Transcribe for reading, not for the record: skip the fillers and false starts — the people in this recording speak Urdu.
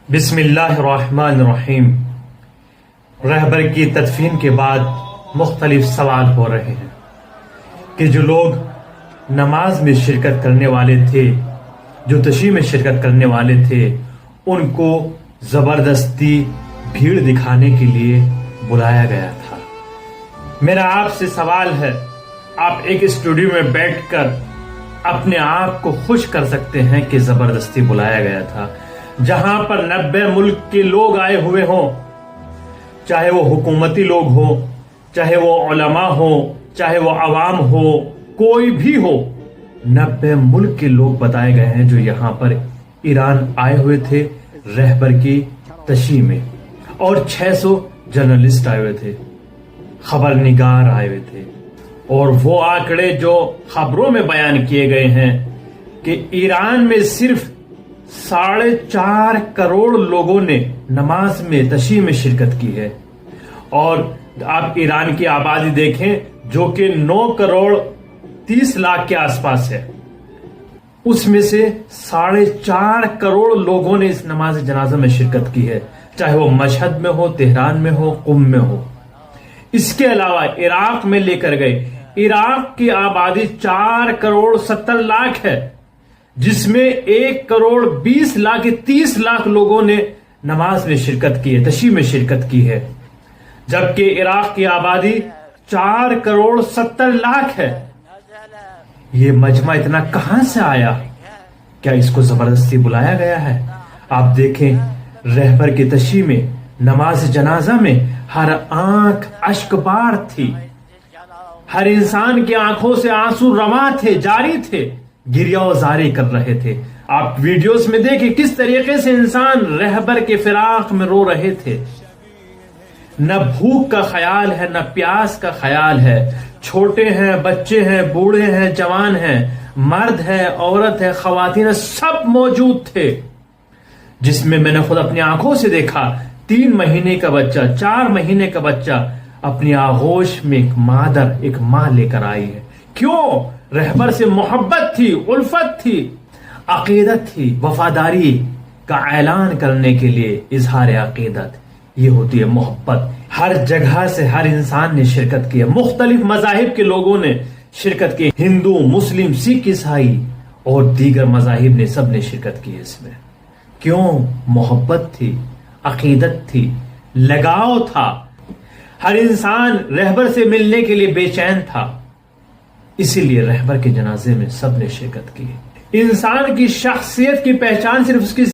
بسم اللہ الرحمن الرحیم۔ رہبر کی تدفین کے بعد مختلف سوال ہو رہے ہیں کہ جو لوگ نماز میں شرکت کرنے والے تھے، جو تشییع میں شرکت کرنے والے تھے، ان کو زبردستی بھیڑ دکھانے کے لیے بلایا گیا تھا۔ میرا آپ سے سوال ہے، آپ ایک اسٹوڈیو میں بیٹھ کر اپنے آپ کو خوش کر سکتے ہیں کہ زبردستی بلایا گیا تھا، جہاں پر 90 ملک کے لوگ آئے ہوئے ہوں، چاہے وہ حکومتی لوگ ہوں، چاہے وہ علماء ہوں، چاہے وہ عوام ہو، کوئی بھی ہو، 90 ملک کے لوگ بتائے گئے ہیں جو یہاں پر ایران آئے ہوئے تھے رہبر کی تشییع میں، اور 600 جرنلسٹ آئے ہوئے تھے، خبر نگار آئے ہوئے تھے، اور وہ آنکڑے جو خبروں میں بیان کیے گئے ہیں کہ ایران میں صرف 4.5 کروڑ لوگوں نے نماز میں تشییع میں شرکت کی ہے، اور آپ ایران کی آبادی دیکھیں جو کہ 9 کروڑ 30 لاکھ کے آس پاس ہے، اس میں سے 4.5 کروڑ لوگوں نے اس نماز جنازہ میں شرکت کی ہے، چاہے وہ مشہد میں ہو، تہران میں ہو، قم میں ہو۔ اس کے علاوہ عراق میں لے کر گئے، عراق کی آبادی 4 کروڑ 70 لاکھ ہے، جس میں 1 کروڑ 20 لاکھ 30 لاکھ لوگوں نے نماز میں شرکت کی ہے، تشییع میں شرکت کی ہے، جبکہ عراق کی آبادی 4 کروڑ 70 لاکھ ہے۔ یہ مجمع اتنا کہاں سے آیا؟ کیا اس کو زبردستی بلایا گیا ہے؟ آپ دیکھیں رہبر کی تشییع میں، نماز جنازہ میں ہر آنکھ اشک بار تھی، ہر انسان کی آنکھوں سے آنسو رواں تھے، جاری تھے، گریہ و زاری کر رہے تھے۔ آپ ویڈیوز میں دیکھیں کس طریقے سے انسان رہبر کے فراق میں رو رہے تھے۔ نہ بھوک کا خیال ہے، نہ پیاس کا خیال ہے، چھوٹے ہیں، بچے ہیں، بوڑھے ہیں، جوان ہیں، مرد ہے، عورت ہے، خواتین، سب موجود تھے، جس میں میں نے خود اپنی آنکھوں سے دیکھا 3 مہینے کا بچہ، 4 مہینے کا بچہ اپنی آغوش میں ایک ماں لے کر آئی ہے۔ کیوں؟ رہبر سے محبت تھی، الفت تھی، عقیدت تھی، وفاداری کا اعلان کرنے کے لیے اظہار عقیدت، یہ ہوتی ہے محبت۔ ہر جگہ سے ہر انسان نے شرکت کی ہے، مختلف مذاہب کے لوگوں نے شرکت کی، ہندو، مسلم، سکھ، عیسائی اور دیگر مذاہب نے، سب نے شرکت کی ہے اس میں۔ کیوں؟ محبت تھی، عقیدت تھی، لگاؤ تھا، ہر انسان رہبر سے ملنے کے لیے بے چین تھا، اسی لیے رہبر کے جنازے میں سب نے شرکت کی۔ انسان کی شخصیت کی پہچان صرف اس کی